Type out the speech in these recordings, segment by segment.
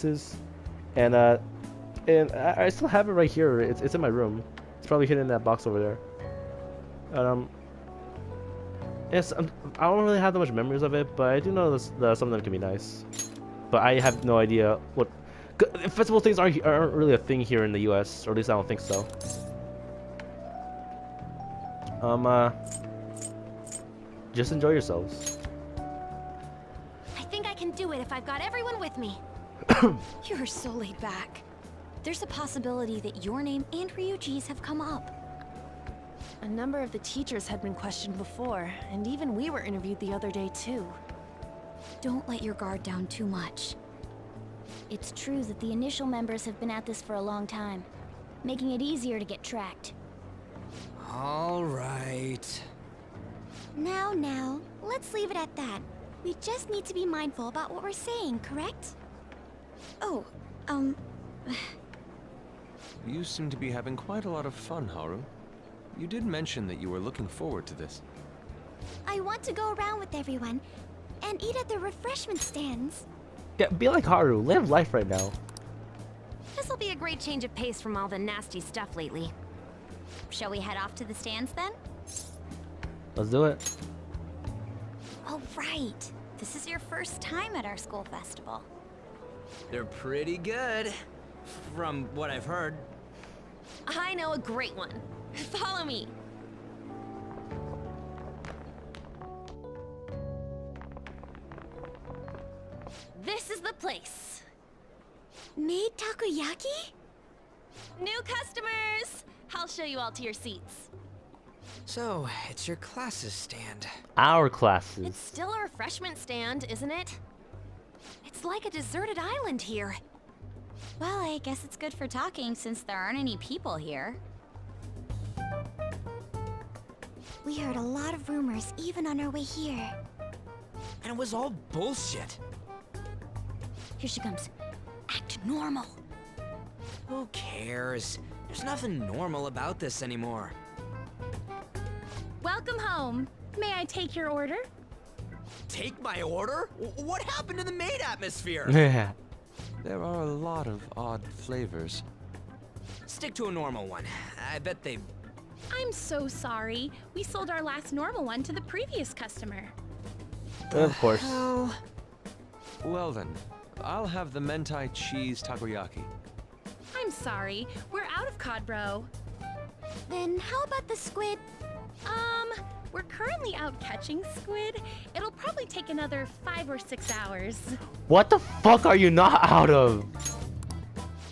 and I still have it right here. It's in my room. It's probably hidden in that box over there. Yes, I don't really have that much memories of it, but I do know that some of them can be nice. But I have no idea what festival things aren't really a thing here in the U.S., or at least I don't think so. Just enjoy yourselves. I think I can do it if I've got everyone with me. You're so laid back. There's a possibility that your name and Ryuji's have come up. A number of the teachers had been questioned before, and even we were interviewed the other day too. Don't let your guard down too much. It's true that the initial members have been at this for a long time, making it easier to get tracked. All right. Now, let's leave it at that. We just need to be mindful about what we're saying, correct? Oh, You seem to be having quite a lot of fun, Haru. You did mention that you were looking forward to this. I want to go around with everyone and eat at the refreshment stands. Yeah, be like Haru. Live life right now. This'll be a great change of pace from all the nasty stuff lately. Shall we head off to the stands then? Let's do it. Oh, right. This is your first time at our school festival. They're pretty good, from what I've heard. I know a great one. Follow me. This is the place. Made takoyaki? New customers! I'll show you all to your seats. So, it's your classes stand. Our classes. It's still a refreshment stand, isn't it? It's like a deserted island here. Well, I guess it's good for talking since there aren't any people here. We heard a lot of rumors even on our way here. And it was all bullshit. Here she comes. Act normal. Who cares? There's nothing normal about this anymore. Welcome home. May I take your order? Take my order? What happened to the maid atmosphere? Yeah. There are a lot of odd flavors. Stick to a normal one. I bet they... I'm so sorry. We sold our last normal one to the previous customer. Of course. Hell? Well then, I'll have the mentai cheese takoyaki. I'm sorry. We're out of cod bro. Then how about the squid? We're currently out catching squid. It'll probably take another 5 or 6 hours. What the fuck are you not out of?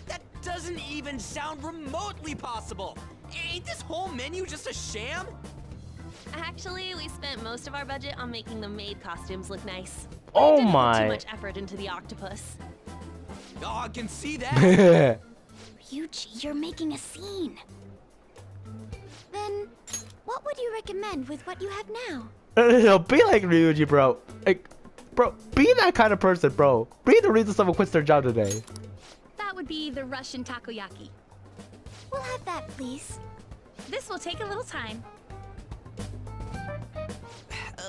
That doesn't even sound remotely possible. Ain't this whole menu just a sham? Actually, we spent most of our budget on making the maid costumes look nice. Oh Didn't put my. too much effort into the octopus. Oh, I can see that. Ryuji, you're making a scene. Then, what would you recommend with what you have now? No, be like Ryuji, bro. Like, bro, be that kind of person, bro. Be the reason someone quits their job today. That would be the Russian takoyaki. We'll have that, please. This will take a little time.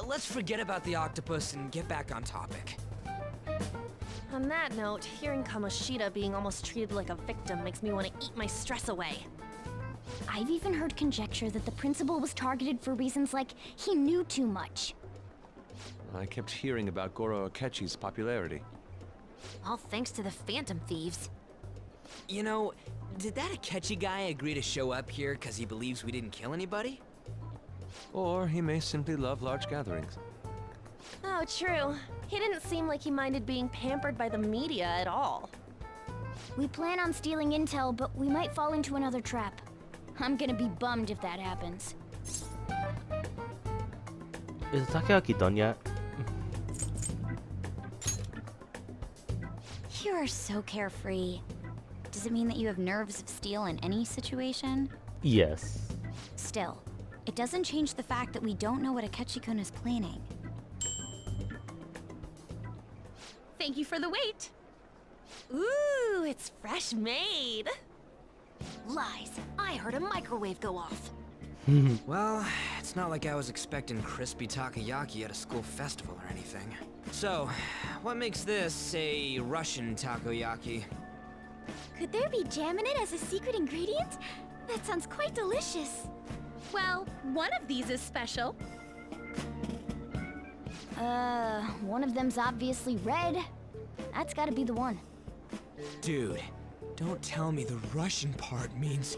Let's forget about the octopus and get back on topic. On that note, hearing Kamoshida being almost treated like a victim makes me want to eat my stress away. I've even heard conjecture that the principal was targeted for reasons like he knew too much. I kept hearing about Goro Akechi's popularity. All thanks to the Phantom Thieves. You know, did that Akechi guy agree to show up here because he believes we didn't kill anybody? Or he may simply love large gatherings. Oh, true. He didn't seem like he minded being pampered by the media at all. We plan on stealing intel, but we might fall into another trap. I'm gonna be bummed if that happens. Is takoyaki done yet? You are so carefree. Does it mean that you have nerves of steel in any situation? Yes. Still, it doesn't change the fact that we don't know what Akechi-kun is planning. Thank you for the wait. Ooh, it's fresh made. Lies. I heard a microwave go off. Well, it's not like I was expecting crispy takoyaki at a school festival or anything. So, what makes this a Russian takoyaki? Could there be jam in it as a secret ingredient? That sounds quite delicious. Well, one of these is special. One of them's obviously red. That's gotta be the one. Dude, don't tell me the Russian part means...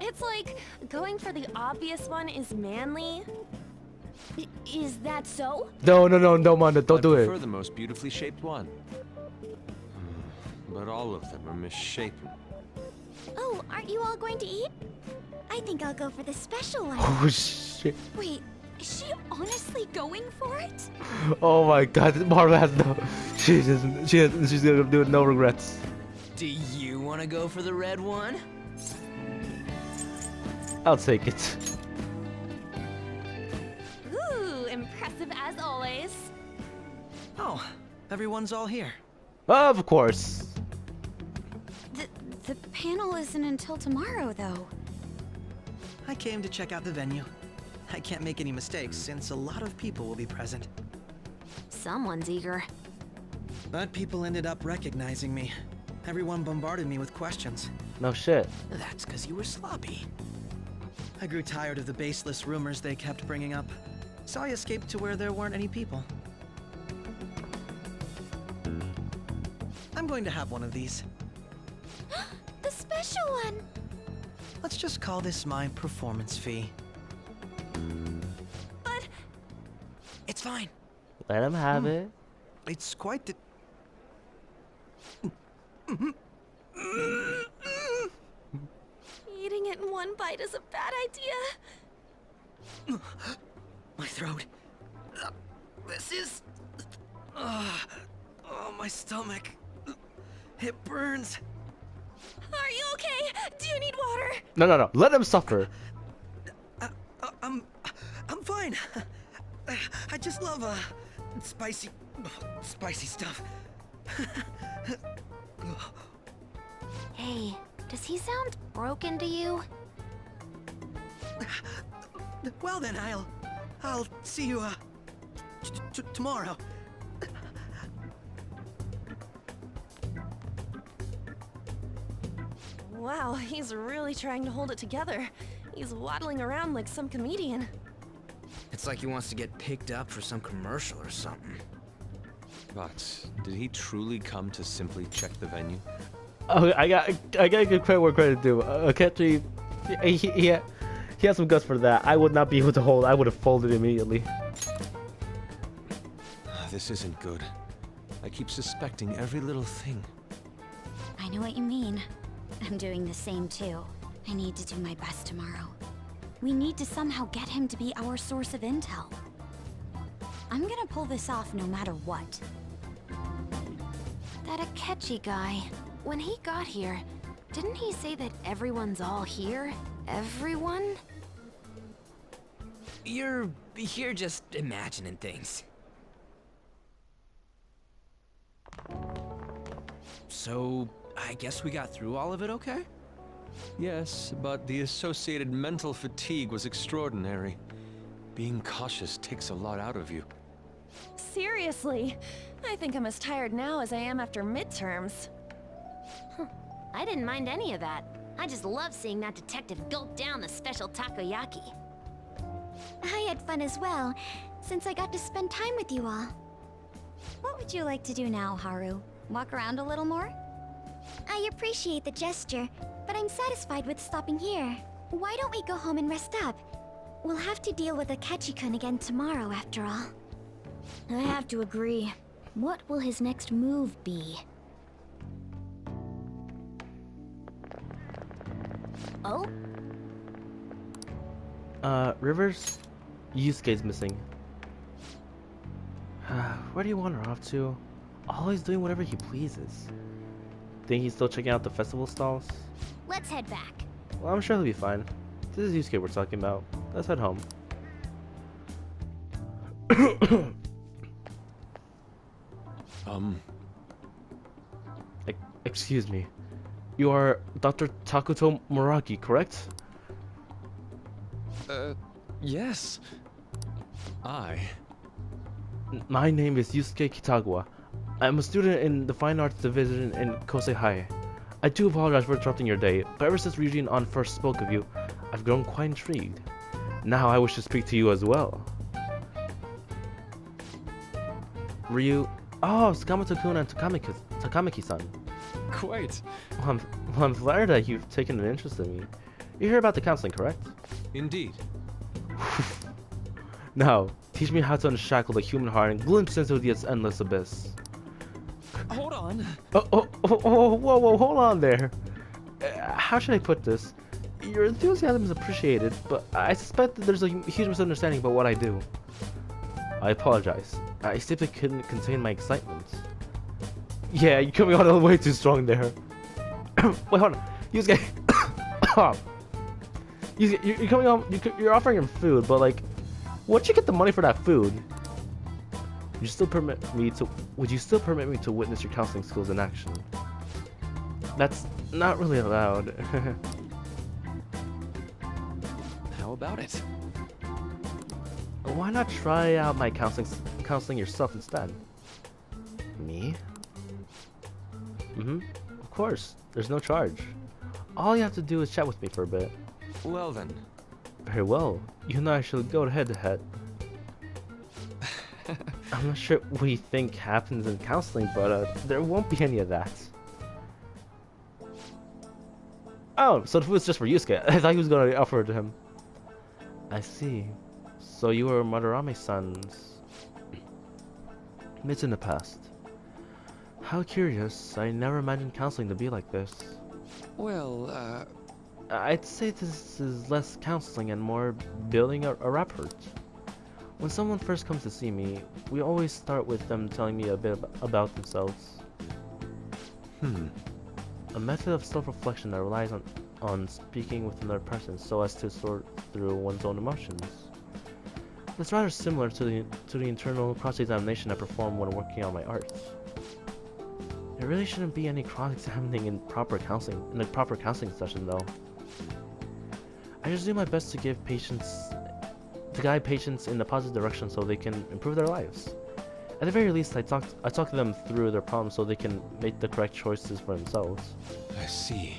It's like going for the obvious one is manly. Is that so? No, Manda, don't do I prefer it. the most beautifully shaped one. But all of them are misshapen. Oh, aren't you all going to eat? I think I'll go for the special one. Oh shit. Wait, is she honestly going for it? Oh my god, Marva has no. She's gonna do it no regrets. Do you want to go for the red one? I'll take it. Ooh, impressive as always. Oh, everyone's all here. Of course. The panel isn't until tomorrow, though. I came to check out the venue. I can't make any mistakes since a lot of people will be present. Someone's eager. But people ended up recognizing me. Everyone bombarded me with questions. No shit. That's because you were sloppy. I grew tired of the baseless rumors they kept bringing up, so I escaped to where there weren't any people. I'm going to have one of these. The special one! Let's just call this my performance fee. But It's fine. Let him have it. It's quite the... eating it in one bite is a bad idea. My throat. This is... oh, my stomach. It burns. Are you okay? Do you need water? No. Let him suffer. I'm fine. I just love spicy stuff. Hey, does he sound broken to you? Well then, I'll see you tomorrow. Wow, he's really trying to hold it together. He's waddling around like some comedian. It's like he wants to get picked up for some commercial or something. But did he truly come to simply check the venue? Oh, I gotta give credit where credit due. Akechi, he has some guts for that. I would not be able to hold. I would have folded immediately. This isn't good. I keep suspecting every little thing. I know what you mean. I'm doing the same too. I need to do my best tomorrow. We need to somehow get him to be our source of intel. I'm gonna pull this off no matter what. That Akechi guy, when he got here, didn't he say that everyone's all here? Everyone? You're just imagining things. So, I guess we got through all of it okay? Yes, but the associated mental fatigue was extraordinary. Being cautious takes a lot out of you. Seriously, I think I'm as tired now as I am after midterms. I didn't mind any of that. I just love seeing that detective gulp down the special takoyaki. I had fun as well, since I got to spend time with you all. What would you like to do now, Haru? Walk around a little more? I appreciate the gesture, but I'm satisfied with stopping here. Why don't we go home and rest up? We'll have to deal with Akechi-kun again tomorrow, after all. I have to agree. What will his next move be? Oh? Rivers? Yusuke's missing. Where do you want her off to? Always doing whatever he pleases. Think he's still checking out the festival stalls? Let's head back. Well, I'm sure he'll be fine. This is Yusuke we're talking about. Let's head home. Excuse me. You are Dr. Takuto Muraki, correct? Yes. My name is Yusuke Kitagawa. I'm a student in the Fine Arts Division in Kosei High. I do apologize for interrupting your day, but ever since Ryujin On first spoke of you, I've grown quite intrigued. Now I wish to speak to you as well. Ryu... Oh, Sakamoto-kun and Takamaki-san. Quite. Well, I'm flattered that you've taken an interest in me. You hear about the counseling, correct? Indeed. Now, teach me how to unshackle the human heart and glimpse into its endless abyss. Hold on. Whoa, hold on there. How should I put this? Your enthusiasm is appreciated, but I suspect that there's a huge misunderstanding about what I do. I apologize. I simply couldn't contain my excitement. Yeah, you're coming on a way too strong there. Wait, hold on. Yusuke. You're coming on. You're offering him food, but like, what'd you get the money for that food? Would you still permit me to witness your counseling skills in action? That's not really allowed. How about it? Why not try out my counseling yourself instead? Me? Of course. There's no charge. All you have to do is chat with me for a bit. Well then. Very well. You and I shall go head to head. I'm not sure what you think happens in counseling, but there won't be any of that. Oh, so the food's just for Yusuke. I thought he was going to offer it to him. I see. So you were Madarame-san's mates in the past. How curious. I never imagined counseling to be like this. Well, I'd say this is less counseling and more building a rapport. When someone first comes to see me, we always start with them telling me a bit about themselves. A method of self-reflection that relies on speaking with another person so as to sort through one's own emotions. It's rather similar to the internal cross-examination I perform when working on my art. There really shouldn't be any cross-examining in a proper counseling session though. I just do my best to guide patients in the positive direction so they can improve their lives. At the very least, I talk to them through their problems so they can make the correct choices for themselves. I see.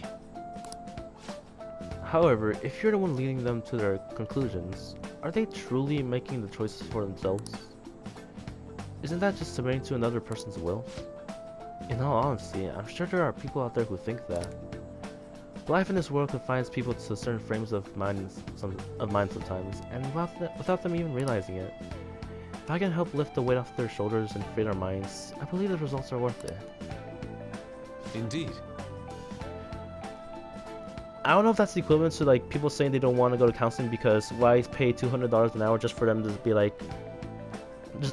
However, if you're the one leading them to their conclusions, are they truly making the choices for themselves? Isn't that just submitting to another person's will? In all honesty, I'm sure there are people out there who think that. Life in this world confines people to certain frames of mind sometimes, and without them even realizing it. If I can help lift the weight off their shoulders and free their minds, I believe the results are worth it. Indeed. I don't know if that's the equivalent to like people saying they don't want to go to counseling because why pay $200 an hour just for them to be like,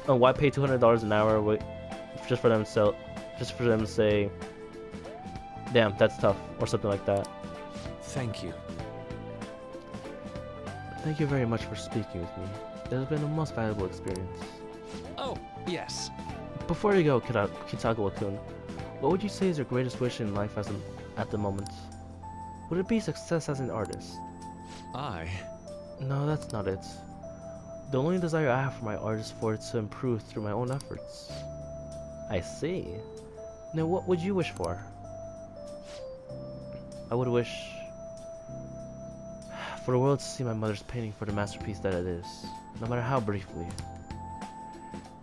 why pay $200 an hour just for them to say, damn, that's tough, or something like that. Thank you. Thank you very much for speaking with me. It has been a most valuable experience. Oh, yes. Before you go, Kitagawa-kun, what would you say is your greatest wish in life at the moment? Would it be success as an artist? No, that's not it. The only desire I have for my art is for it to improve through my own efforts. I see. Now what would you wish for? I would wish for the world to see my mother's painting for the masterpiece that it is, no matter how briefly.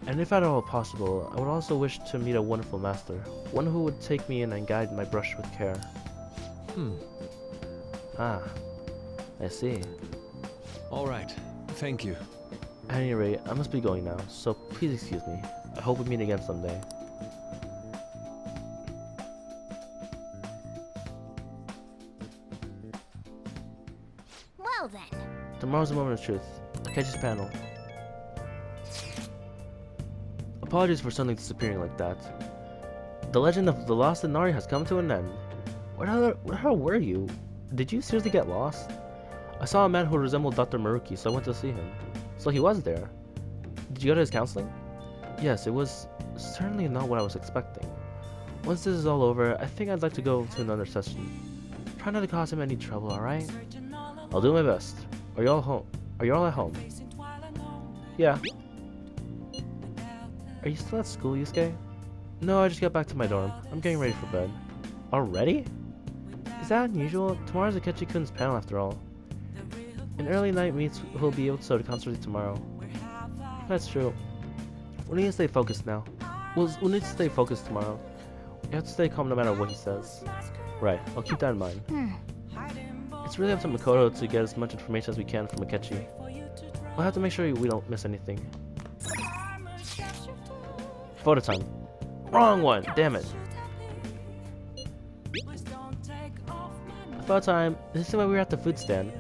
And if at all possible, I would also wish to meet a wonderful master, one who would take me in and guide my brush with care. Ah, I see. Alright, thank you. At any rate, I must be going now, so please excuse me. I hope we meet again someday. Well then. Tomorrow's the moment of truth. Akechi's panel. Apologies for suddenly disappearing like that. The legend of the lost Inari has come to an end. Where the hell were you? Did you seriously get lost? I saw a man who resembled Dr. Maruki, so I went to see him. So he was there. Did you go to his counseling? Yes, it was certainly not what I was expecting. Once this is all over, I think I'd like to go to another session. Try not to cause him any trouble, alright? I'll do my best. Are you all home? Are you all at home? Yeah. Are you still at school, Yusuke? No, I just got back to my dorm. I'm getting ready for bed. Already? Is that unusual? Tomorrow's Akechi-kun's panel after all. An early night meets who'll be able to concentrate tomorrow. That's true. We need to stay focused now. We'll need to stay focused tomorrow. We have to stay calm no matter what he says. Right, I'll keep that in mind. It's really up to Makoto to get as much information as we can from Akechi. We'll have to make sure we don't miss anything. Photo time. Wrong one! Damn it. Photo time. This is why we were at the food stand.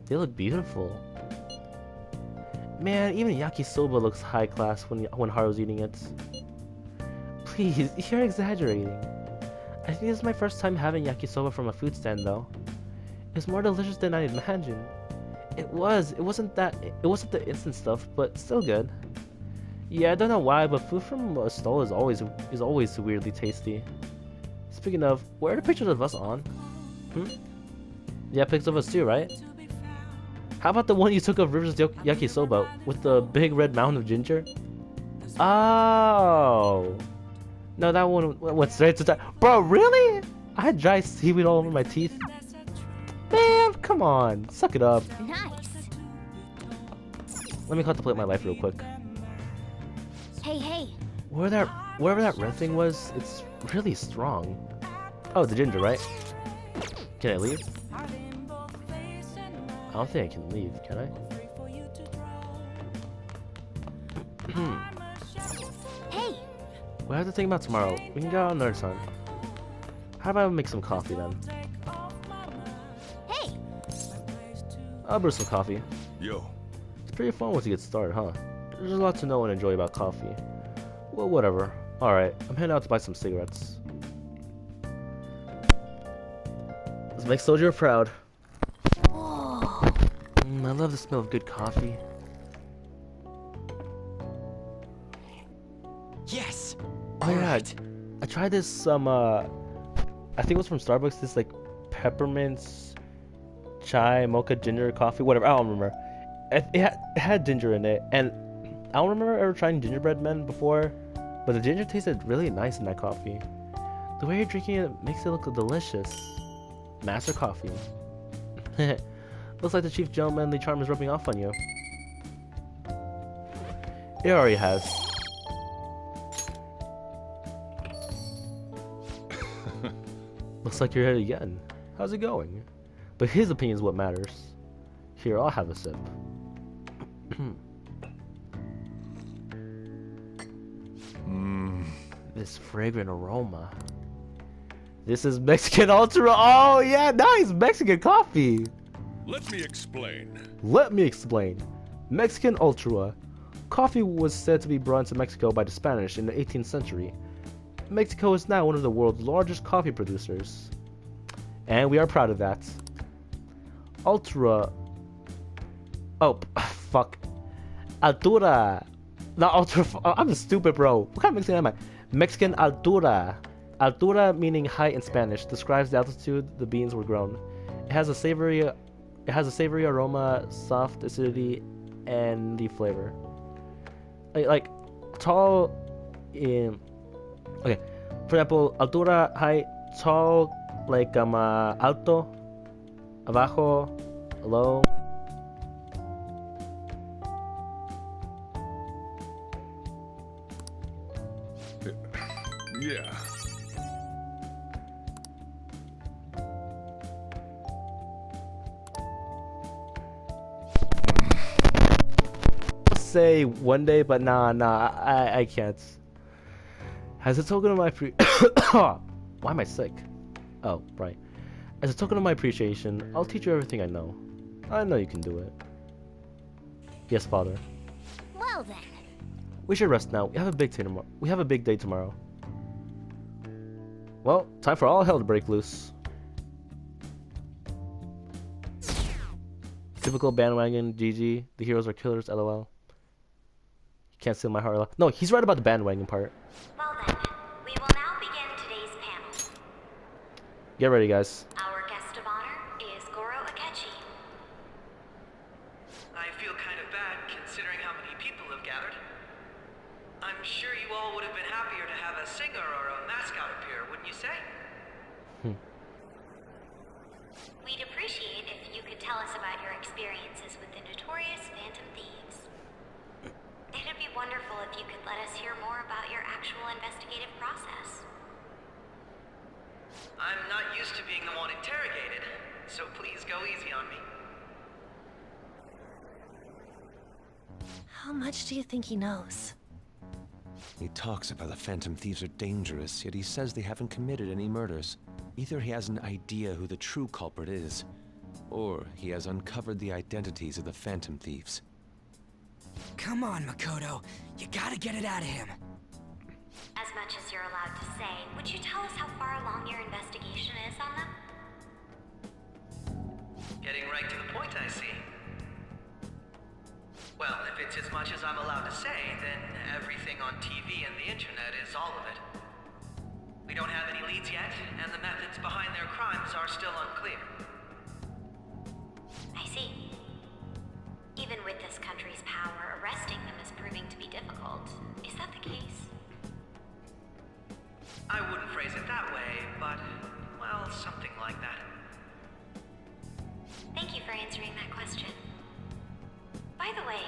They look beautiful. Man, even yakisoba looks high class when Haru's eating it. Please, you're exaggerating. I think this is my first time having yakisoba from a food stand though. It's more delicious than I imagined. It wasn't the instant stuff, but still good. Yeah, I don't know why, but food from a stall is always weirdly tasty. Speaking of, where are the pictures of us on? Yeah, pics of us too, right? How about the one you took of River's yakisoba with the big red mountain of ginger? Oh, no, that one went straight to time. Bro, really? I had dry seaweed all over my teeth. Man, come on, suck it up. Nice. Let me contemplate my life real quick. Hey. Wherever that red thing was, it's really strong. Oh, the ginger, right? Can I leave? I don't think I can leave, can I? Hey. We'll have to think about tomorrow. We can go out another time. How about I make some coffee then? Hey. I'll brew some coffee. Yo. It's pretty fun once you get started, huh? There's a lot to know and enjoy about coffee. Well, whatever. Alright, I'm heading out to buy some cigarettes. Let's make Soldier proud. I love the smell of good coffee. Yes. Oh yeah, I tried this I think it was from Starbucks. This like peppermint chai mocha ginger coffee, whatever. I don't remember. It had ginger in it, and I don't remember ever trying gingerbread men before, but the ginger tasted really nice in that coffee. The way you're drinking it makes it look delicious. Master coffee. Looks like the Chief Gentlemanly charm is rubbing off on you. It already has. Looks like you're here again. How's it going? But his opinion is what matters. Here, I'll have a sip. This fragrant aroma. This is Mexican Ultra. Oh yeah, nice Mexican coffee. Let me explain. Let me explain. Mexican Ultra. Coffee was said to be brought into Mexico by the Spanish in the 18th century. Mexico is now one of the world's largest coffee producers. And we are proud of that. Ultra. Oh, fuck. Altura. Not Ultra. I'm stupid, bro. What kind of Mexican am I? Mexican Altura. Altura, meaning height in Spanish, describes the altitude the beans were grown. It has a savory aroma, soft acidity, and the flavor. Like tall in. Okay, for example, altura, height, tall, like alto, abajo, low. Yeah. Say one day, but nah, I can't. As a token of my why am I sick? Oh, right. As a token of my appreciation, I'll teach you everything I know. I know you can do it. Yes, father. Well then. We should rest now. We have a big day tomorrow. Well, time for all hell to break loose. Typical bandwagon, GG. The heroes are killers, LOL. You can't steal my heart. No, he's right about the bandwagon part. Well then, we will now begin today's panel. Get ready, guys. Our guest of honor is Goro Akechi. I feel kind of bad considering how many singer or a mascot appear, wouldn't you say? We'd appreciate if you could tell us about your experiences with the notorious Phantom Thieves. It'd be wonderful if you could let us hear more about your actual investigative process. I'm not used to being the one interrogated, so please go easy on me. How much do you think he knows? He talks about the Phantom Thieves are dangerous, yet he says they haven't committed any murders. Either he has an idea who the true culprit is, or he has uncovered the identities of the Phantom Thieves. Come on, Makoto. You gotta get it out of him. As much as you're allowed to say, would you tell us how far along your investigation is on them? Getting right to the point, I see. Well, if it's as much as I'm allowed to say, then everything on TV and the internet is all of it. We don't have any leads yet, and the methods behind their crimes are still unclear. I see. Even with this country's power, arresting them is proving to be difficult. Is that the case? I wouldn't phrase it that way, but, well, something like that. Thank you for answering that question. By the way,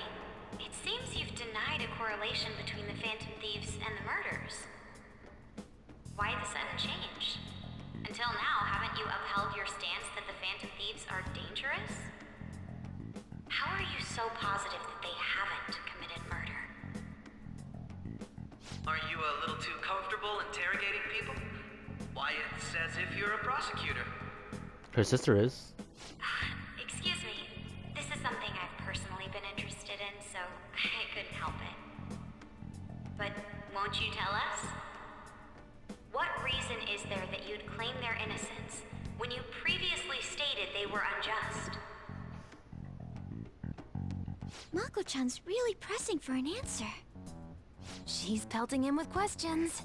it seems you've denied a correlation between the Phantom Thieves and the murders. Why the sudden change? Until now, haven't you upheld your stance that the Phantom Thieves are dangerous? How are you so positive that they haven't committed murder? Aren't you a little too comfortable interrogating people? Why, it's as if you're a prosecutor. Her sister is. Excuse me. This is something I've personally been interested in, so I couldn't help it. But won't you tell us? What reason is there that you'd claim their innocence when you previously stated they were unjust? Mako-chan's really pressing for an answer. She's pelting him with questions.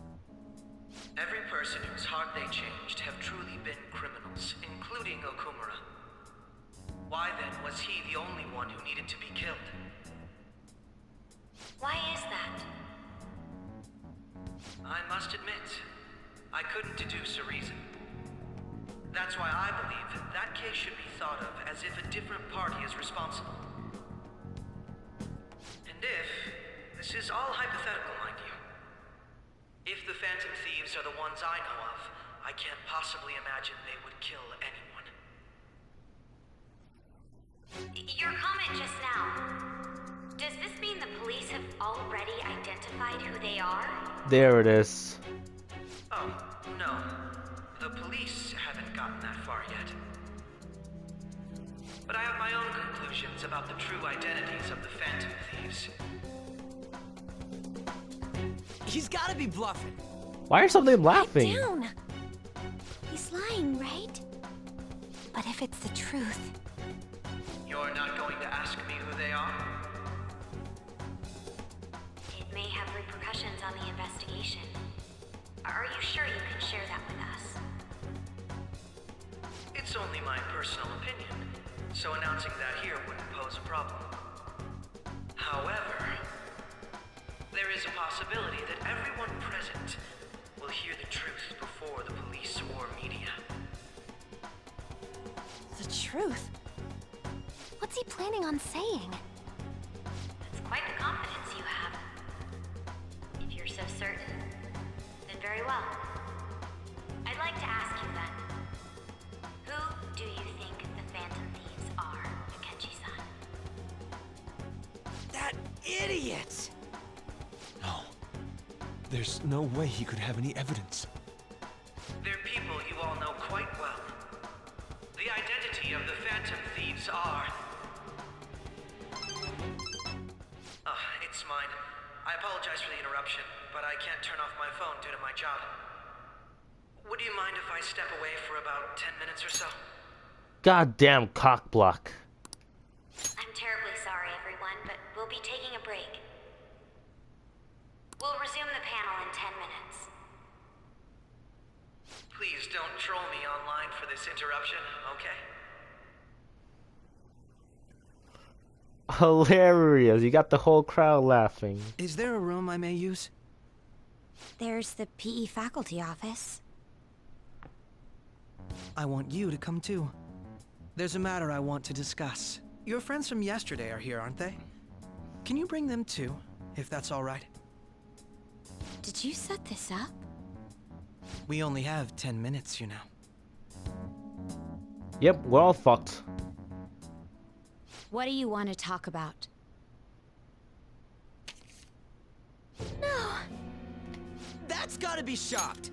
Every person whose heart they changed have truly been criminals, including Okumura. Why then was he the only one who needed to be killed? Why is that? I must admit, I couldn't deduce a reason. That's why I believe that case should be thought of as if a different party is responsible. And if, this is all hypothetical, mind you, if the Phantom Thieves are the ones I know of, I can't possibly imagine they would kill anyone. Your comment just now, does this mean the police have already identified who they are? There it is. Oh, no. The police haven't gotten that far yet. But I have my own conclusions about the true identities of the Phantom Thieves. He's gotta be bluffing. Why are some of them laughing? Down! He's lying, right? But if it's the truth... You're not going to ask me who they are? It may have repercussions on the investigation. Are you sure you can share that with us? It's only my personal opinion, so announcing that here wouldn't pose a problem. However, there is a possibility that everyone present will hear the truth before the police or media. The truth? What's he planning on saying? That's quite the confidence you have. If you're so certain, then very well. I'd like to ask you then, who do you think the Phantom Thieves are, Akechi-san? That idiot! No. There's no way he could have any evidence. They're people you all know quite well. The identity of the Phantom Thieves are... it's mine. I apologize for the interruption, but I can't turn off my phone due to my job. Would you mind if I step away for about 10 minutes or so? Goddamn cock block. I'm terribly sorry, everyone, but we'll be taking a break. We'll resume the panel in 10 minutes. Please don't troll me online for this interruption, okay? Hilarious. You got the whole crowd laughing. Is there a room I may use? There's the PE faculty office. I want you to come too. There's a matter I want to discuss. Your friends from yesterday are here, aren't they? Can you bring them too, if that's all right? Did you set this up? We only have 10 minutes, you know. Yep, we're all fucked. What do you want to talk about? That's gotta be shocked.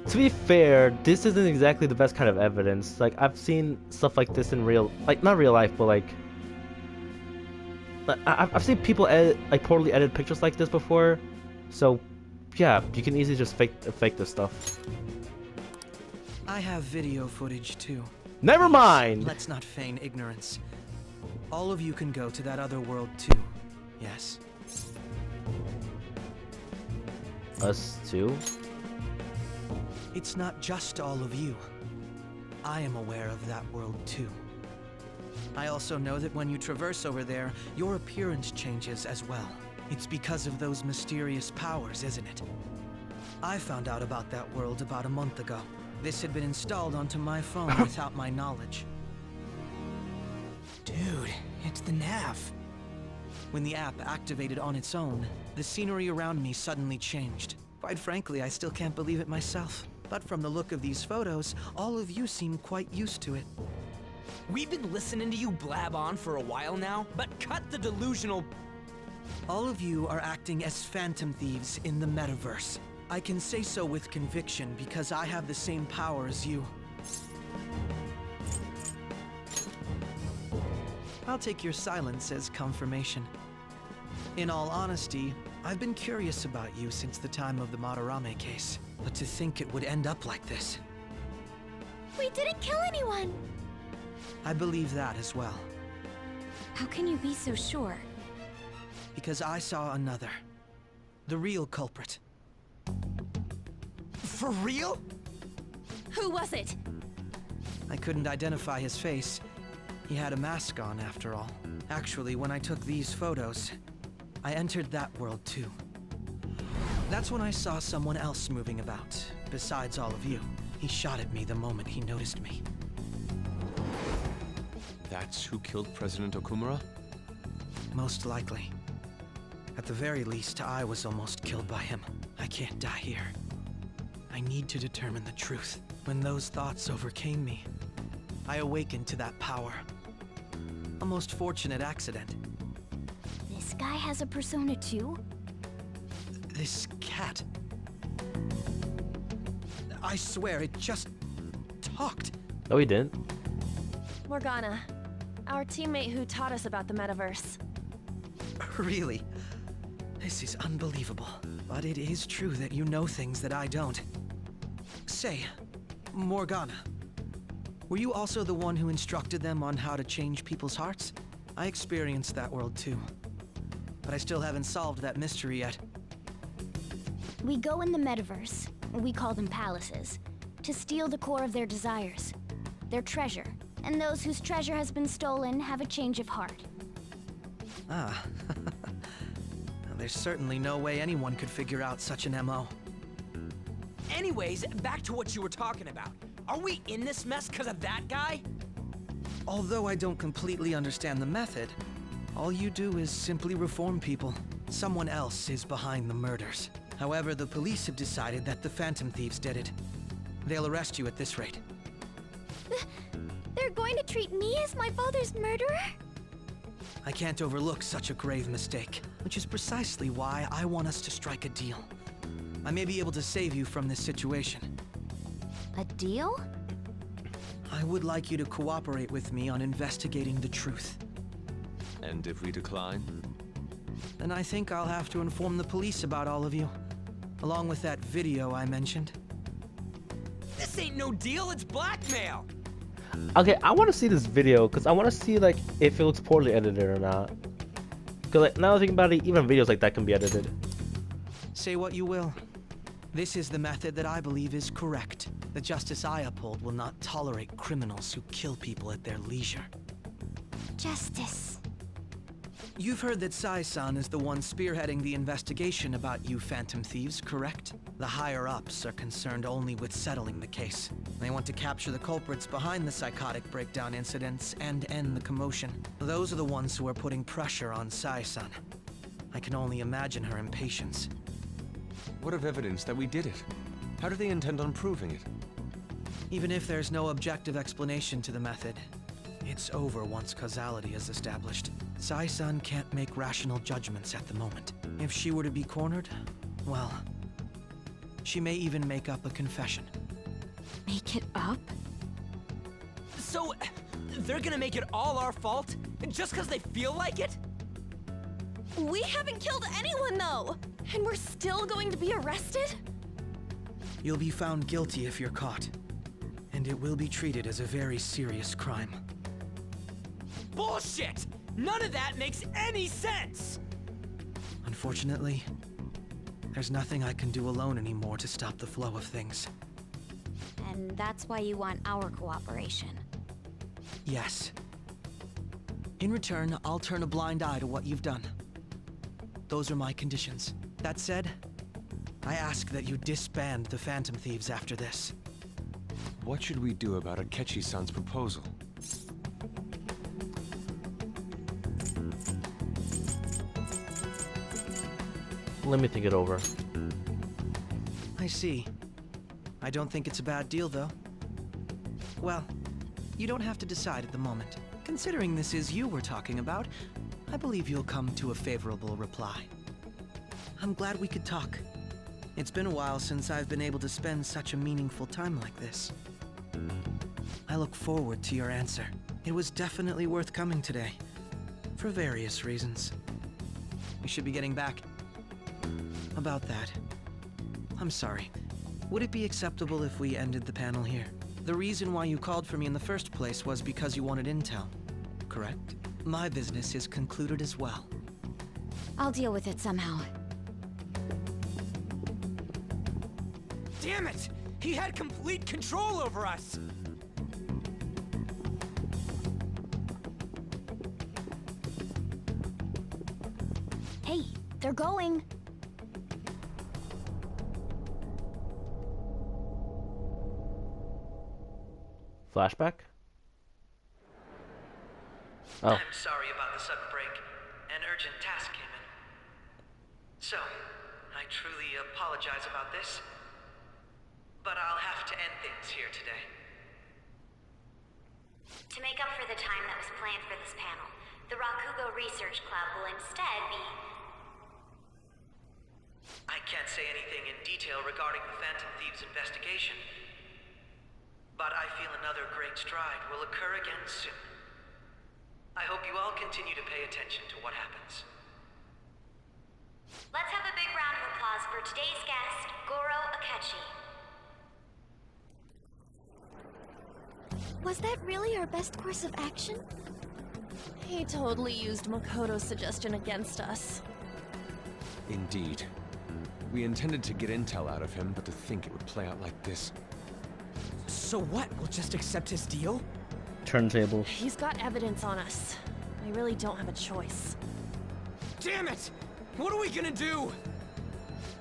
To be fair, this isn't exactly the best kind of evidence. Like, I've seen stuff like this in real, like, not real life, but like, I've seen people edit, like, poorly edited pictures like this before. So, yeah, you can easily just fake this stuff. I have video footage too. Never mind! Let's not feign ignorance. All of you can go to that other world too. Yes. Us too? It's not just all of you. I am aware of that world too. I also know that when you traverse over there, your appearance changes as well. It's because of those mysterious powers, isn't it? I found out about that world about a month ago. This had been installed onto my phone without my knowledge. Dude, it's the nav. When the app activated on its own, the scenery around me suddenly changed. Quite frankly, I still can't believe it myself. But from the look of these photos, all of you seem quite used to it. We've been listening to you blab on for a while now, but cut the delusional... All of you are acting as phantom thieves in the metaverse. I can say so with conviction because I have the same power as you. I'll take your silence as confirmation. In all honesty, I've been curious about you since the time of the Madarame case. But to think it would end up like this. We didn't kill anyone! I believe that as well. How can you be so sure? Because I saw another. The real culprit. For real? Who was it? I couldn't identify his face. He had a mask on, after all. Actually, when I took these photos, I entered that world too. That's when I saw someone else moving about, besides all of you. He shot at me the moment he noticed me. That's who killed President Okumura? Most likely. At the very least, I was almost killed by him. I can't die here. I need to determine the truth. When those thoughts overcame me, I awakened to that power. A most fortunate accident. This guy has a persona too? This cat. I swear, it just talked. No, he didn't. Morgana, our teammate who taught us about the metaverse. Really? This is unbelievable. But it is true that you know things that I don't. Say, Morgana, were you also the one who instructed them on how to change people's hearts? I experienced that world too. But I still haven't solved that mystery yet. We go in the metaverse, we call them palaces, to steal the core of their desires, their treasure. And those whose treasure has been stolen have a change of heart. Ah. Well, there's certainly no way anyone could figure out such an MO. Anyways, back to what you were talking about. Are we in this mess because of that guy? Although I don't completely understand the method, all you do is simply reform people. Someone else is behind the murders. However, the police have decided that the Phantom Thieves did it. They'll arrest you at this rate. They're going to treat me as my father's murderer? I can't overlook such a grave mistake, which is precisely why I want us to strike a deal. I may be able to save you from this situation. A deal? I would like you to cooperate with me on investigating the truth. And if we decline? Then I think I'll have to inform the police about all of you, along with that video I mentioned. This ain't no deal, it's blackmail! Okay, I want to see this video because I want to see like if it looks poorly edited or not. Because like, now thinking about it, even videos like that can be edited. Say what you will. This is the method that I believe is correct. The justice I uphold will not tolerate criminals who kill people at their leisure. Justice. You've heard that Sai-san is the one spearheading the investigation about you Phantom Thieves, correct? The higher-ups are concerned only with settling the case. They want to capture the culprits behind the psychotic breakdown incidents and end the commotion. Those are the ones who are putting pressure on Sai-san. I can only imagine her impatience. What of evidence that we did it? How do they intend on proving it? Even if there's no objective explanation to the method, it's over once causality is established. Sai-san can't make rational judgments at the moment. If she were to be cornered, well, she may even make up a confession. Make it up? So, they're gonna make it all our fault? Just because they feel like it? We haven't killed anyone, though! And we're still going to be arrested? You'll be found guilty if you're caught, and it will be treated as a very serious crime. Bullshit! None of that makes any sense! Unfortunately, there's nothing I can do alone anymore to stop the flow of things. And that's why you want our cooperation. Yes. In return, I'll turn a blind eye to what you've done. Those are my conditions. That said, I ask that you disband the Phantom Thieves after this. What should we do about Akechi-san's proposal? Let me think it over. I see. I don't think it's a bad deal, though. Well, you don't have to decide at the moment. Considering this is you we're talking about, I believe you'll come to a favorable reply. I'm glad we could talk. It's been a while since I've been able to spend such a meaningful time like this. I look forward to your answer. It was definitely worth coming today, for various reasons. We should be getting back. About that, I'm sorry. Would it be acceptable if we ended the panel here? The reason why you called for me in the first place was because you wanted intel, correct? My business is concluded as well. I'll deal with it somehow. Damn it! He had complete control over us! Hey, they're going. Flashback? Oh. I'm sorry about the sudden break. An urgent task came in. So, I truly apologize about this. But I'll have to end things here today. To make up for the time that was planned for this panel, the Rakugo Research Club will instead be... I can't say anything in detail regarding the Phantom Thieves investigation. But I feel another great stride will occur again soon. I hope you all continue to pay attention to what happens. Let's have a big round of applause for today's guest, Goro Akechi. Was that really our best course of action? He totally used Makoto's suggestion against us. Indeed. We intended to get intel out of him, but to think it would play out like this. So what? We'll just accept his deal? Turntable. He's got evidence on us. We really don't have a choice. Damn it! What are we gonna do?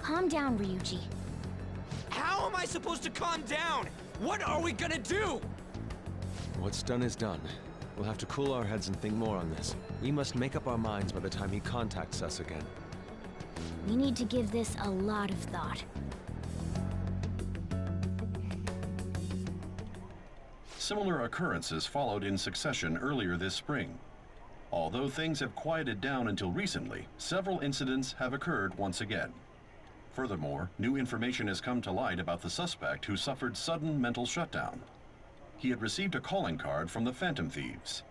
Calm down, Ryuji. How am I supposed to calm down? What are we gonna do? What's done is done. We'll have to cool our heads and think more on this. We must make up our minds by the time he contacts us again. We need to give this a lot of thought. Similar occurrences followed in succession earlier this spring. Although things have quieted down until recently, several incidents have occurred once again. Furthermore, new information has come to light about the suspect who suffered sudden mental shutdown. He had received a calling card from the Phantom Thieves.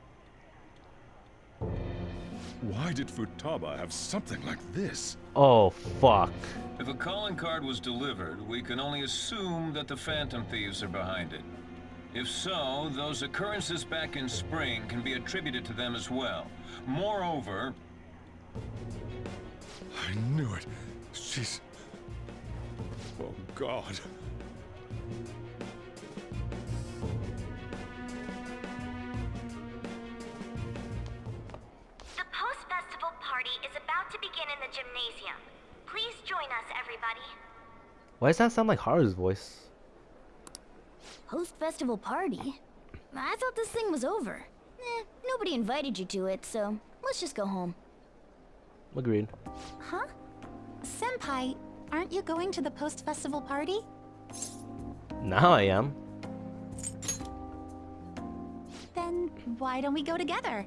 Why did Futaba have something like this? Oh, fuck. If a calling card was delivered, we can only assume that the Phantom Thieves are behind it. If so, those occurrences back in spring can be attributed to them as well. Moreover... I knew it. She's... Oh, God. The post-festival the gymnasium. Please join us, everybody. Why does that sound like Haru's voice? Host festival party? I thought this thing was over. Nobody invited you to it, so let's just go home. Agreed. Huh? Senpai, aren't you going to the post-festival party? Now I am. Then why don't we go together?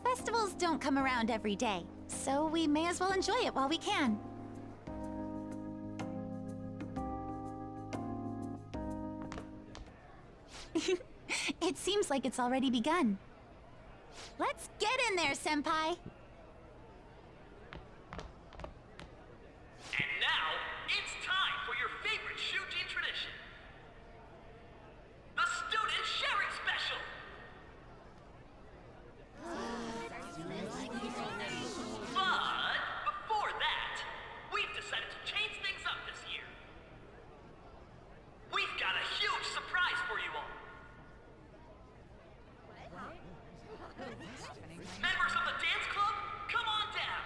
Festivals don't come around every day, so we may as well enjoy it while we can. It seems like it's already begun. Let's get in there, Senpai! And now, it's time for your favorite Shogi tradition. The Student Sharing Special! But, before that, we've decided to change things up this year. We've got a huge surprise for you all. Members of the dance club, come on down.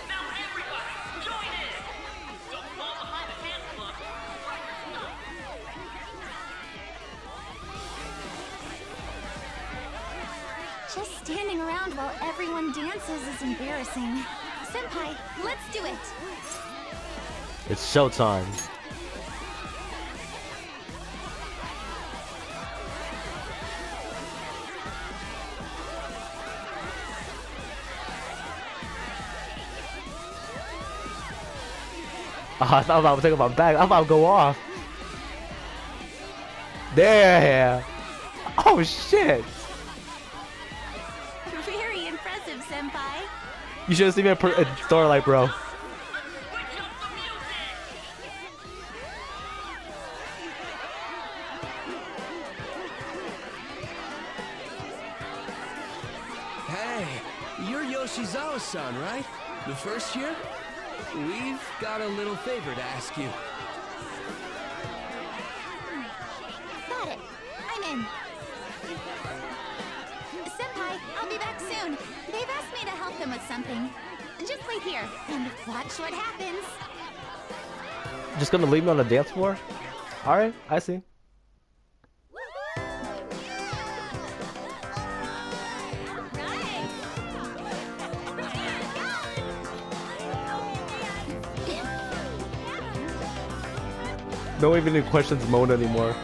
Now everybody, join in. Don't fall behind the dance club. Just standing around while everyone dances is embarrassing. Senpai, let's do it! It's showtime. Oh, I thought I was taking my bag. I thought I'd go off. There. Oh shit. Very impressive, Senpai. You should have seen me in Starlight, bro. Hey, you're Yoshizawa-san, right? The first year? We've got a little favor to ask you. Got it. I'm in. Senpai, I'll be back soon. They've asked me to help them with something. Just wait here and watch what happens. Just gonna leave me on the dance floor? Alright, I see. No one even questions Mona anymore.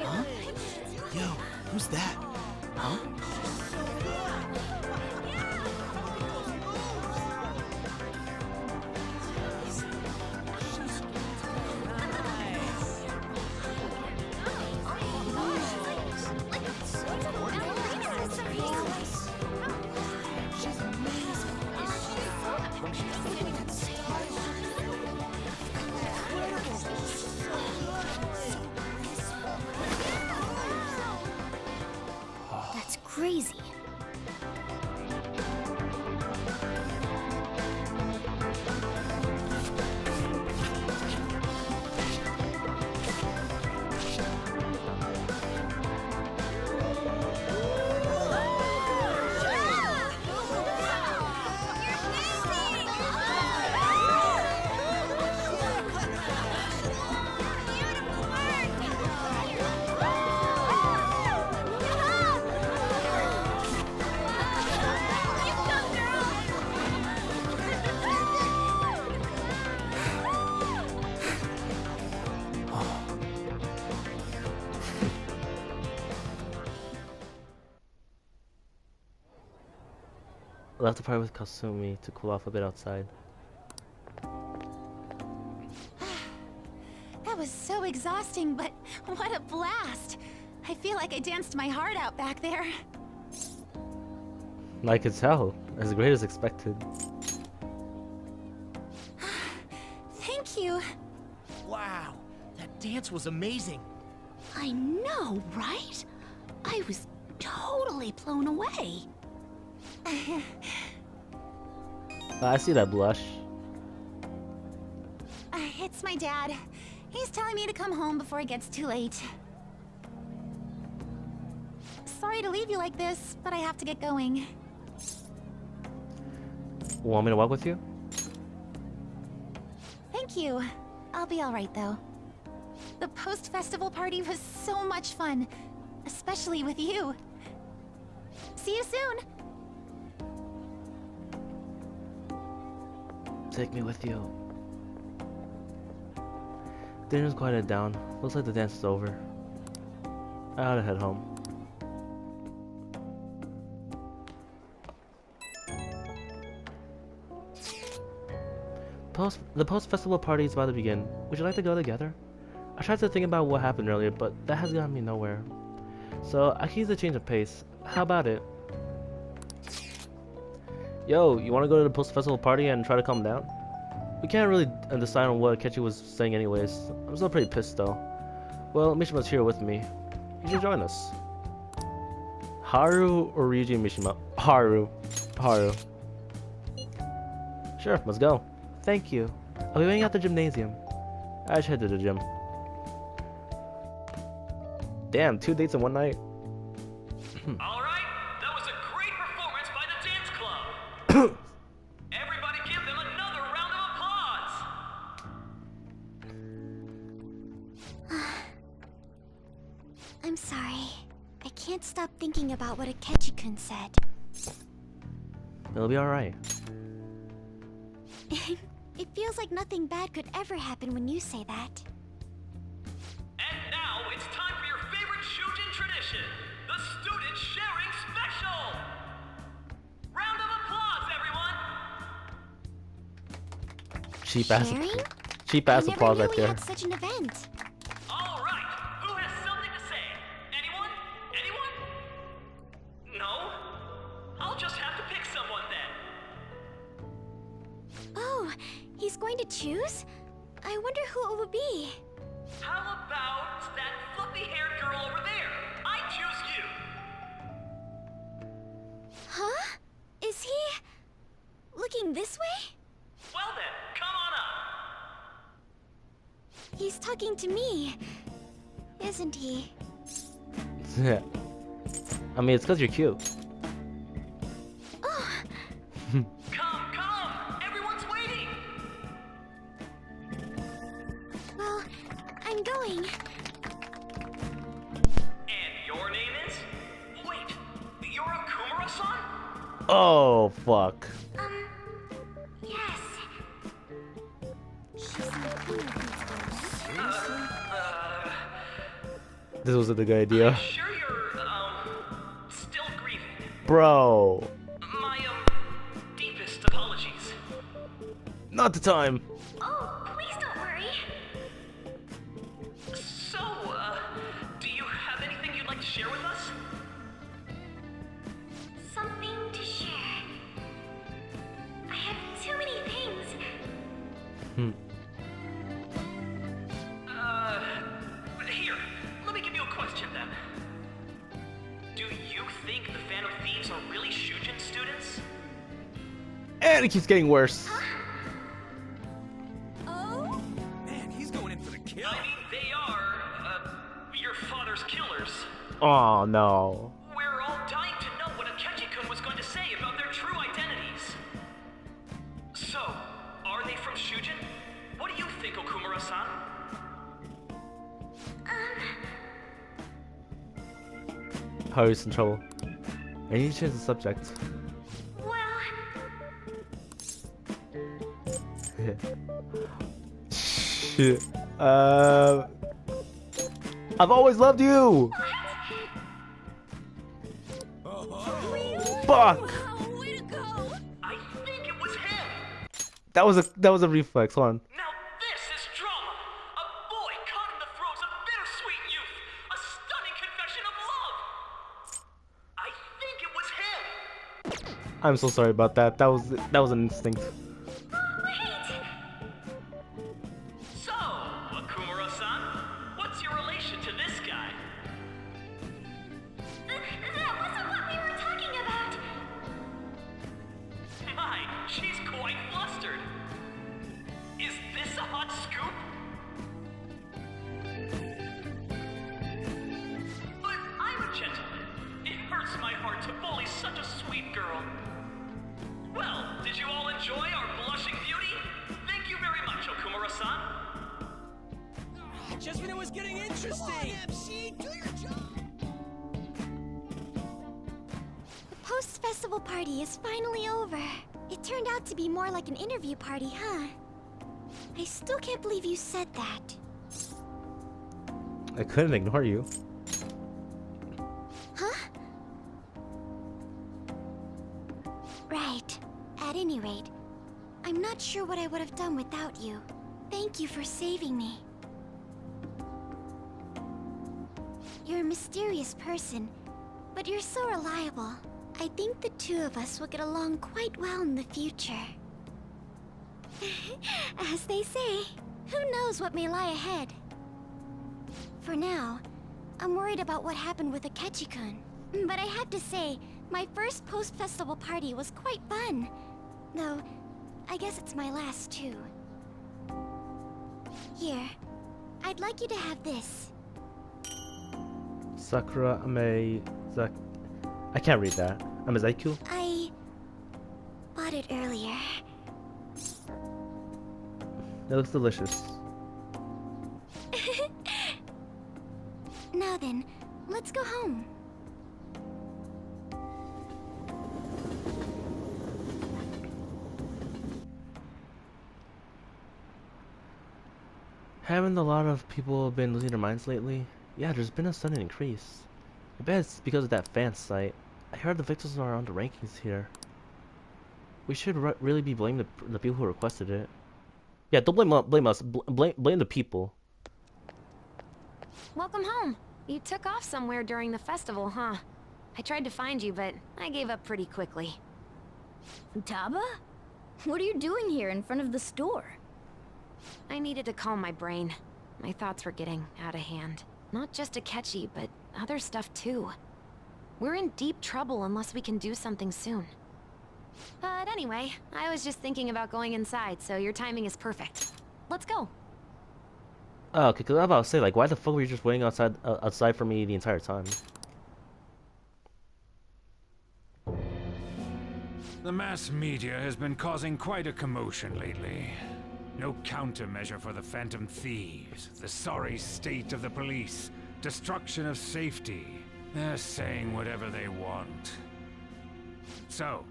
Huh? Yo, who's that? Huh? That's crazy. Left the party with Kasumi to cool off a bit outside. That was so exhausting, but what a blast! I feel like I danced my heart out back there. I could tell, as great as expected. Thank you. Wow, that dance was amazing. I know, right? I was totally blown away. I see that blush. It's my dad. He's telling me to come home before it gets too late. Sorry to leave you like this, but I have to get going. Want me to walk with you? Thank you. I'll be alright though. The post-festival party was so much fun, especially with you. See you soon! Take me with you. Dinner's quieted down. Looks like the dance is over. I ought to head home. The post-festival party is about to begin. Would you like to go together? I tried to think about what happened earlier, but that has gotten me nowhere. So I can use a change of pace. How about it? Yo, you want to go to the post-festival party and try to calm down? We can't really decide on what Akechi was saying anyways. I'm still pretty pissed though. Well, Mishima's here with me. You should join us. Haru or Ryuji Mishima? Haru. Sure, let's go. Thank you. I'll be waiting at the gymnasium. I should head to the gym. Damn, 2 dates in one night. Alright, that was a great performance by the dance club. Everybody give them another round of applause. I'm sorry. I can't stop thinking about what Akechi-kun said. It'll be alright. It feels like nothing bad could ever happen when you say that. And now it's time for your favorite Shujin tradition, the Student Sharing Special! Round of applause, everyone! Cheap ass I applause never right knew we there. had such an event. Alright, who has something to say? Anyone? Anyone? No? I'll just have to pick someone then. Oh, he's going to choose? I wonder who it would be. How about that fluffy-haired girl over there? I choose you! Huh? Is he looking this way? Well then, come on up! He's talking to me, isn't he? I mean, it's because you're cute. Oh, Come! Everyone's waiting! well, I'm going. And your name is? Wait, you're Akumura-san? Oh, fuck. Yes. She's This wasn't a good idea. Sure you're, still grieving. Bro. My, deepest apologies. Not the time. Oh, please don't worry. So, do you have anything you'd like to share with us? Something to share. I have too many things. Here, let me give you a question then. Do you think the Phantom Thieves are really Shujin students? And it keeps getting worse. Oh? Man, he's going in for the kill. I mean, they are, your father's killers. Oh, no. We're all dying to know what Akechi-kun was going to say about their true identities. So, are they from Shujin? What do you think, Okumura-san? Haru's in trouble. I need to change the subject. Well, Shit. I've always loved you! Fuck! way to go! I think it was him! That was a reflex, hold on. Now this is drama! A boy caught in the throes of bittersweet youth! A stunning confession of love! I think it was him! I'm so sorry about that. That was an instinct. So, Akumura-san, warms my heart to bully such a sweet girl. Well, did you all enjoy our blushing beauty? Thank you very much, Okumura-san. Just when it was getting interesting! MC, do your job! The post-festival party is finally over. It turned out to be more like an interview party, huh? I still can't believe you said that. I couldn't ignore you. Huh? Right. At any rate, I'm not sure what I would have done without you. Thank you for saving me. You're a mysterious person, but you're so reliable. I think the two of us will get along quite well in the future. As they say, who knows what may lie ahead? For now, I'm worried about what happened with Akechi-kun. But I have to say, my first post-festival party was quite fun. Though, I guess it's my last too. Here, I'd like you to have this. Sakura Ame I can't read that. Amazaiku? I bought it earlier. It looks delicious. Now then, let's go home. Haven't a lot of people been losing their minds lately? Yeah, there's been a sudden increase. I bet it's because of that fan site. I heard the victims are on the rankings here. We should really be blaming the people who requested it. Yeah, don't blame us. Blame the people. Welcome home. You took off somewhere during the festival, huh? I tried to find you, but I gave up pretty quickly. Taba? What are you doing here in front of the store? I needed to calm my brain. My thoughts were getting out of hand. Not just Akechi, but other stuff too. We're in deep trouble unless we can do something soon. But anyway, I was just thinking about going inside, so your timing is perfect. Let's go. Oh, okay, because I was about to say, like, why the fuck were you just waiting outside for me the entire time? The mass media has been causing quite a commotion lately. No countermeasure for the Phantom Thieves, the sorry state of the police, destruction of safety. They're saying whatever they want. So,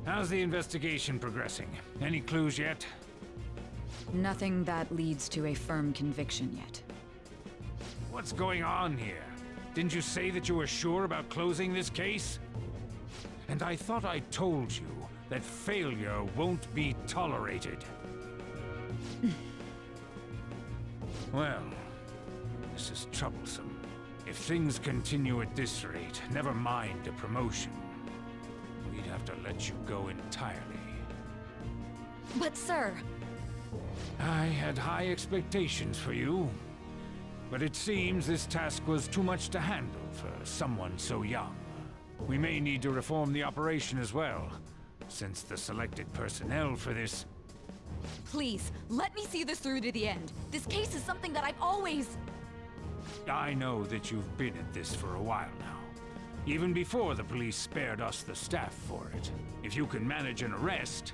how's the investigation progressing? Any clues yet? Nothing that leads to a firm conviction yet. What's going on here? Didn't you say that you were sure about closing this case? And I thought I told you that failure won't be tolerated. Well, this is troublesome. If things continue at this rate, never mind a promotion. We'd have to let you go entirely. But sir... I had high expectations for you. But it seems this task was too much to handle for someone so young. We may need to reform the operation as well, since the selected personnel for this... Please, let me see this through to the end. This case is something that I've always... I know that you've been at this for a while now. Even before the police spared us the staff for it. If you can manage an arrest,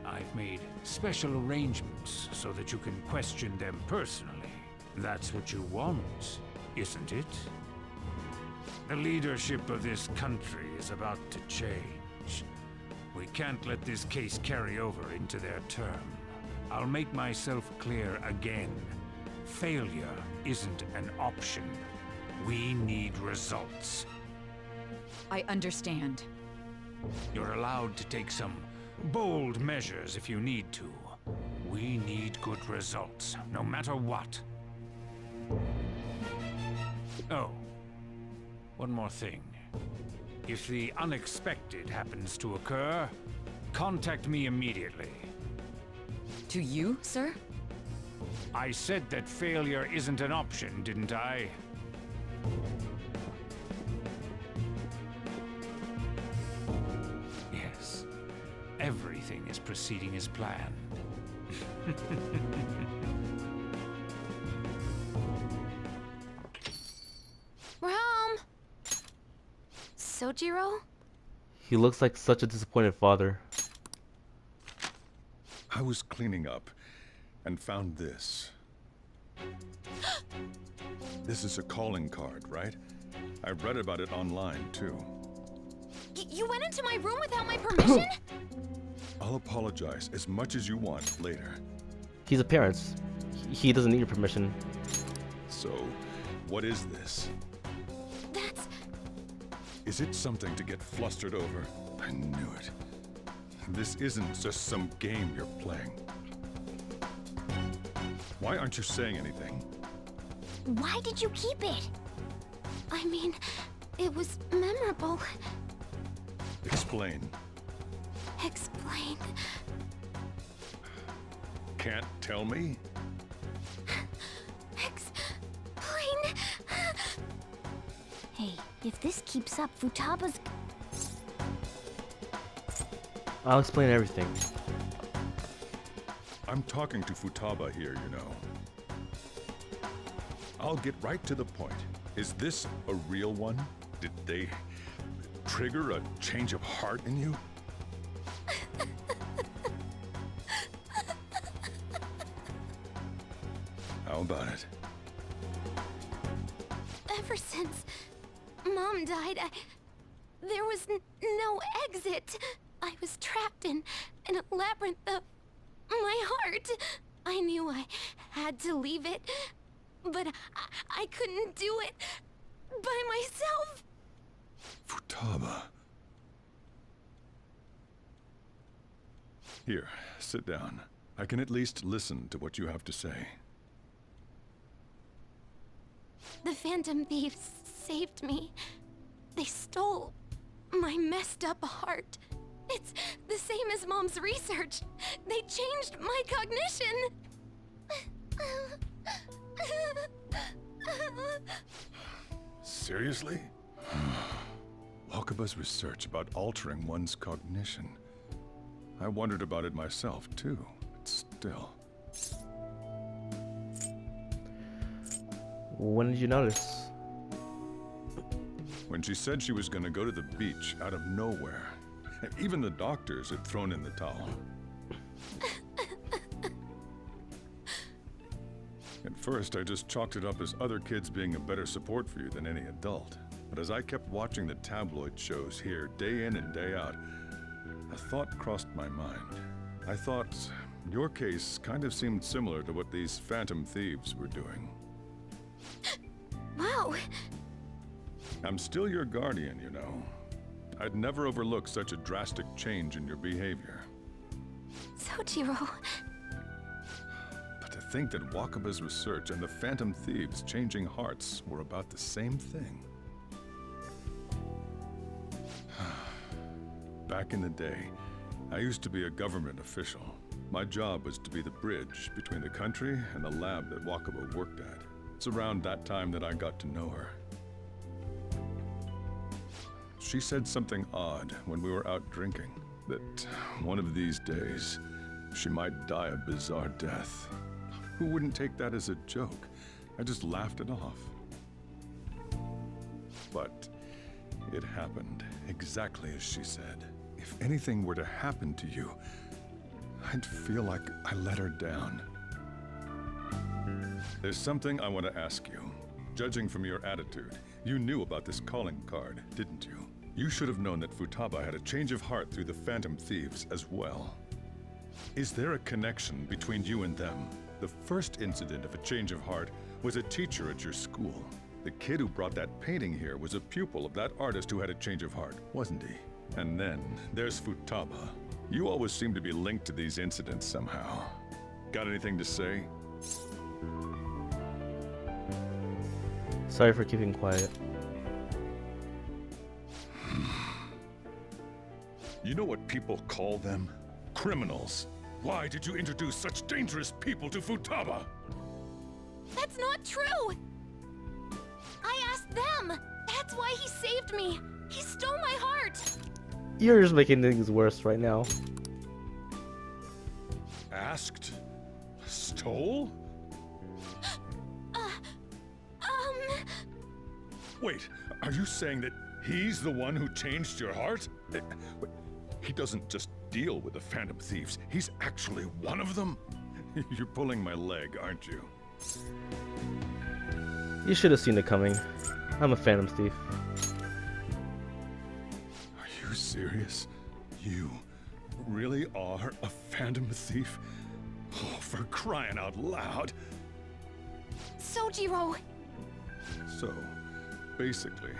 I've made special arrangements so that you can question them personally. That's what you want, isn't it? The leadership of this country is about to change. We can't let this case carry over into their term. I'll make myself clear again. Failure isn't an option. We need results. I understand. You're allowed to take some bold measures if you need to. We need good results, no matter what. Oh, one more thing. If the unexpected happens to occur, contact me immediately. To you, sir? I said that failure isn't an option, didn't I? Yes. Everything is proceeding as planned. We're home! Sojiro? He looks like such a disappointed father. I was cleaning up and found this. This is a calling card, right? I read about it online, too. You went into my room without my permission? I'll apologize as much as you want later. He's a parent. He doesn't need your permission. So, what is this? That's... Is it something to get flustered over? I knew it. This isn't just some game you're playing. Why aren't you saying anything? Why did you keep it? I mean, it was memorable. Explain. Explain. Can't tell me? Explain. Hey, if this keeps up, Futaba's... I'll explain everything. I'm talking to Futaba here, you know. I'll get right to the point. Is this a real one? Did they trigger a change of heart in you? How about it? Ever since Mom died, there was no exit. I was trapped in a labyrinth of my heart. I knew I had to leave it, but I couldn't do it by myself. Futaba. Here, sit down. I can at least listen to what you have to say. The Phantom Thieves saved me. They stole my messed up heart. It's the same as Mom's research. They changed my cognition. Seriously? Wakaba's research about altering one's cognition. I wondered about it myself, too, but still. When did you notice? When she said she was gonna go to the beach out of nowhere. Even the doctors had thrown in the towel. At first, I just chalked it up as other kids being a better support for you than any adult. But as I kept watching the tabloid shows here, day in and day out, a thought crossed my mind. I thought your case kind of seemed similar to what these Phantom Thieves were doing. Wow. I'm still your guardian, you know. I'd never overlook such a drastic change in your behavior. Sojiro. But to think that Wakaba's research and the Phantom Thieves changing hearts were about the same thing. Back in the day, I used to be a government official. My job was to be the bridge between the country and the lab that Wakaba worked at. It's around that time that I got to know her. She said something odd when we were out drinking, that one of these days, she might die a bizarre death. Who wouldn't take that as a joke? I just laughed it off. But it happened exactly as she said. If anything were to happen to you, I'd feel like I let her down. There's something I want to ask you. Judging from your attitude, you knew about this calling card, didn't you? You should have known that Futaba had a change of heart through the Phantom Thieves as well. Is there a connection between you and them? The first incident of a change of heart was a teacher at your school. The kid who brought that painting here was a pupil of that artist who had a change of heart, wasn't he? And then there's Futaba. You always seem to be linked to these incidents somehow. Got anything to say? Sorry for keeping quiet. You know what people call them? Criminals. Why did you introduce such dangerous people to Futaba? That's not true! I asked them! That's why he saved me! He stole my heart! You're just making things worse right now. Asked? Stole? Wait, are you saying that He's the one who changed your heart? He doesn't just deal with the Phantom Thieves. He's actually one of them? You're pulling my leg, aren't you? You should have seen it coming. I'm a Phantom Thief. Are you serious? You really are a Phantom Thief? Oh, for crying out loud! Sojiro! So, basically,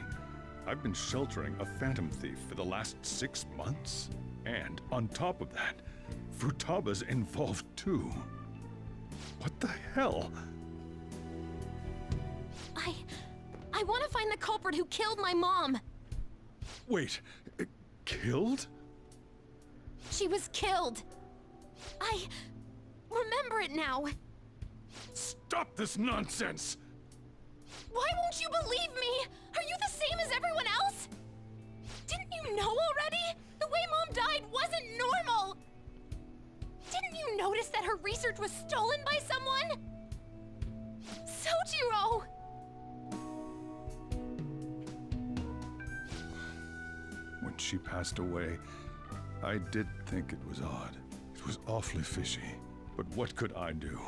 I've been sheltering a Phantom Thief for the last 6 months. And on top of that, Futaba's involved too. What the hell? I want to find the culprit who killed my mom. Wait, killed? She was killed. I remember it now. Stop this nonsense! Why won't you believe me? Are you the same as everyone else? Didn't you know already? The way Mom died wasn't normal. Didn't you notice that her research was stolen by someone? Sojiro! When she passed away, I did think it was odd. It was awfully fishy. But what could I do?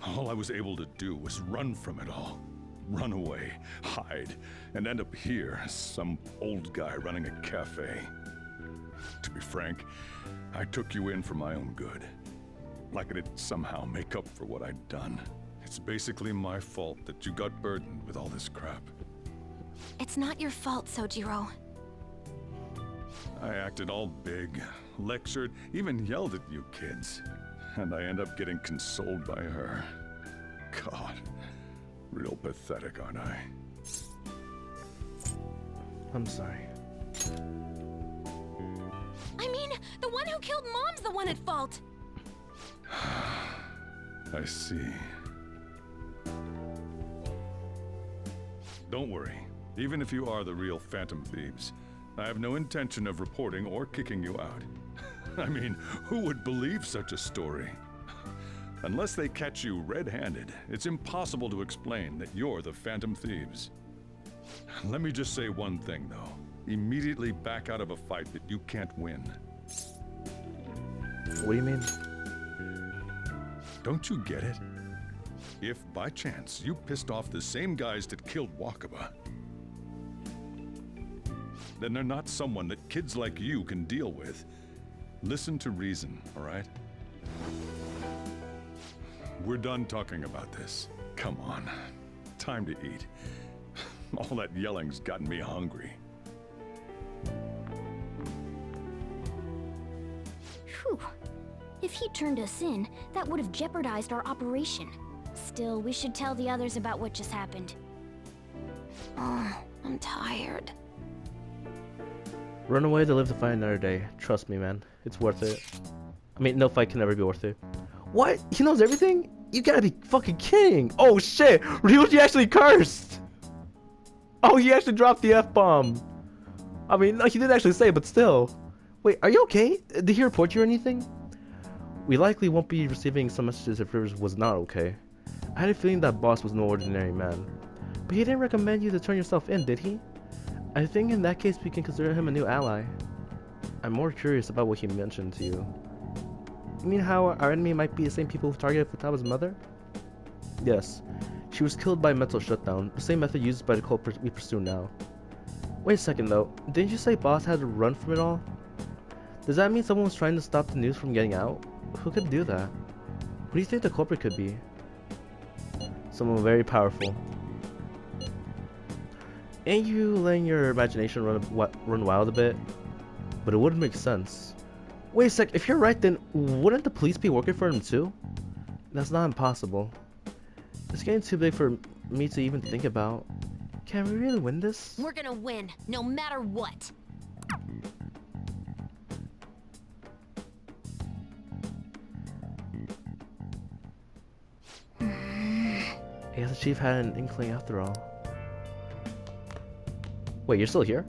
All I was able to do was run from it all. Run away, hide, and end up here as some old guy running a cafe. To be frank, I took you in for my own good. Like it'd somehow make up for what I'd done. It's basically my fault that you got burdened with all this crap. It's not your fault, Sojiro. I acted all big, lectured, even yelled at you kids. And I end up getting consoled by her. God, real pathetic, aren't I? I'm sorry. I mean, the one who killed Mom's the one at fault. I see. Don't worry. Even if you are the real Phantom Thieves, I have no intention of reporting or kicking you out. I mean, who would believe such a story? Unless they catch you red-handed, it's impossible to explain that you're the Phantom Thieves. Let me just say one thing, though. Immediately back out of a fight that you can't win. What do you mean? Don't you get it? If, by chance, you pissed off the same guys that killed Wakaba, then they're not someone that kids like you can deal with. Listen to reason, all right? We're done talking about this. Come on. Time to eat. All that yelling's gotten me hungry. Phew. If he turned us in, that would have jeopardized our operation. Still, we should tell the others about what just happened. Oh, I'm tired. Run away to live to fight another day. Trust me, man. It's worth it. I mean, no fight can ever be worth it. What? He knows everything? You gotta be fucking kidding. Oh shit! Ryuji actually cursed! Oh, he actually dropped the F-bomb. I mean, no, he didn't actually say it, but still. Wait, are you okay? Did he report you or anything? We likely won't be receiving some messages if Rivers was not okay. I had a feeling that boss was no ordinary man. But he didn't recommend you to turn yourself in, did he? I think in that case we can consider him a new ally. I'm more curious about what he mentioned to you. You mean how our enemy might be the same people who targeted Futaba's mother? Yes. She was killed by mental shutdown, the same method used by the culprit we pursue now. Wait a second though, didn't you say boss had to run from it all? Does that mean someone was trying to stop the news from getting out? Who could do that? Who do you think the culprit could be? Someone very powerful. Ain't you letting your imagination run wild a bit? But it wouldn't make sense. Wait a sec, if you're right then wouldn't the police be working for him too? That's not impossible. It's getting too big for me to even think about. Can we really win this? We're gonna win, no matter what. I guess the chief had an inkling after all. Wait, you're still here?